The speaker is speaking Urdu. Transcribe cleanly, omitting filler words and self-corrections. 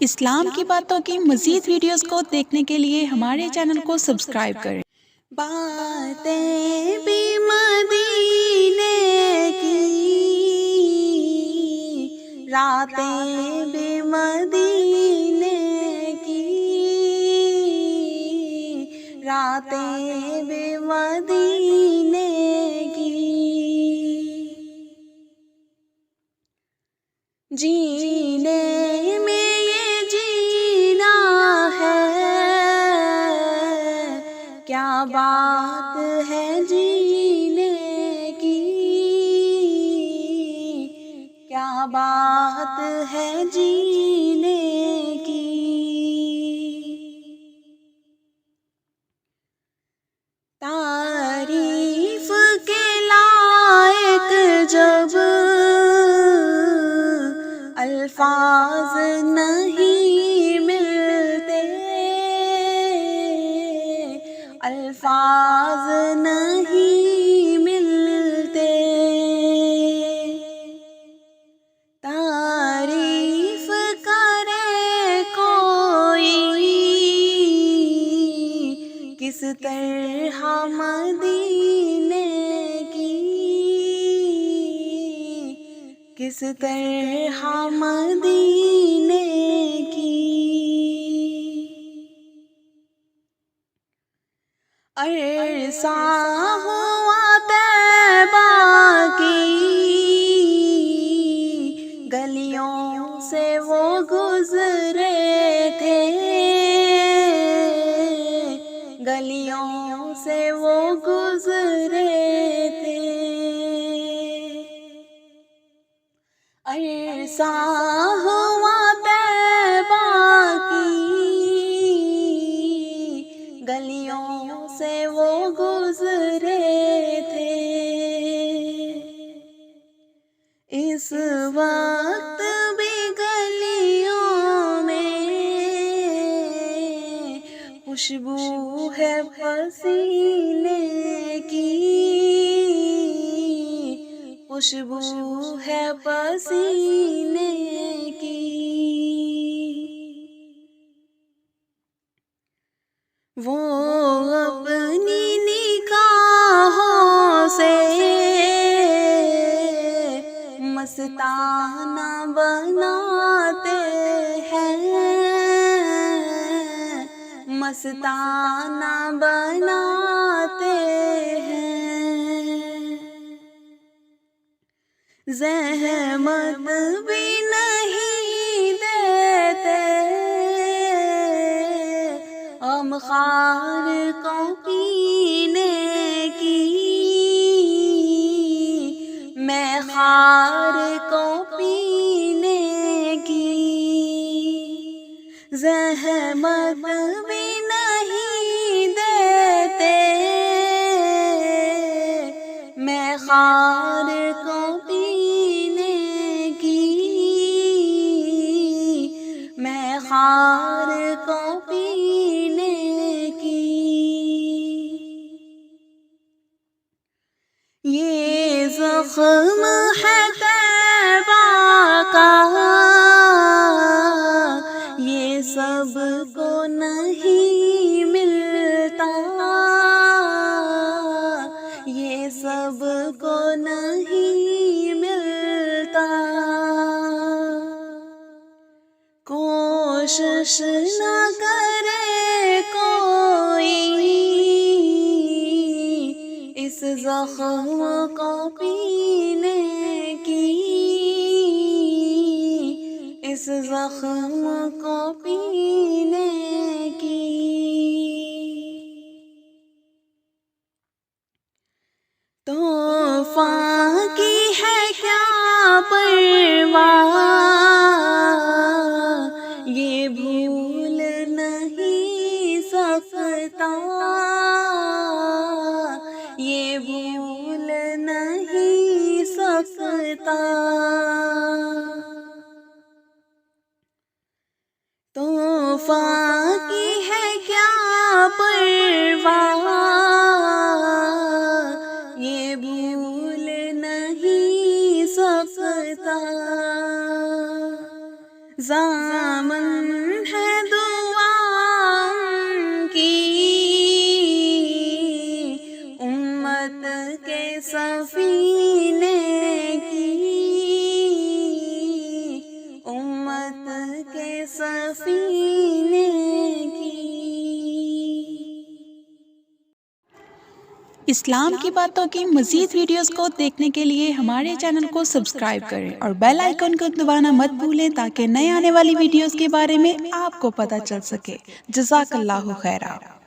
اسلام کی باتوں کی مزید ویڈیوز کو دیکھنے کے لیے ہمارے چینل کو سبسکرائب کریں۔ باتیں بھی مدینے کی، راتیں بھی مدینے کی، راتیں بھی مدینے کی، جینے میں یہ جینا ہے، کیا بات ہے جینے کی، کیا بات ہے جینے کی، تعریف کے لائق جب الفاظ نہیں ملتے، الفاظ نہیں ملتے، تعریف کرے کوئی کس طرح مدینے کی، کس طرح مدینے کی، عرصہ ہوا طیبہ کی گلیوں سے وہ گزرے تھے، گلیوں سے وہ گزرے تھے، عرصہ ہوا طیبہ کی گلیوں سے وہ گزرے تھے، اس وقت بھی گلیوں میں خوشبو ہے پسینے کی، خوشبو ہے پسینے کی، وہ اپنی نگاہوں سے مستانہ بناتے ہیں، مستانہ بناتے ہیں، زحمت بھی نہیں دیتے ہم خار کو پینے کی، میں خار کو پینے کی، زحمت بھی نہیں دیتے میں خار کو پینے کی، میں خار کو پینے کی، یہ زخم ہے طیبہ کا، یہ سب کو نہیں ملتا، یہ سب کو نہیں ملتا، کوشش نہ کرے کوئی اس زخم کو پینے کی، اس زخم کو پینے کی، طوفان کی ہے کیا پرواہ، یہ بھول نہیں سکتا، یہ بھول نہیں سکتا، طوفان کی ہے کیا پرواہ، یہ بھول نہیں سکتا، زامن ہے دعا کی، امت کے سفینے کی، امت کے سفینے کی۔ اسلام کی باتوں کی مزید ویڈیوز کو دیکھنے کے لیے ہمارے چینل کو سبسکرائب کریں اور بیل آئیکن کو دبانا مت بھولیں تاکہ نئے آنے والی ویڈیوز کے بارے میں آپ کو پتہ چل سکے۔ جزاک اللہ خیرہ۔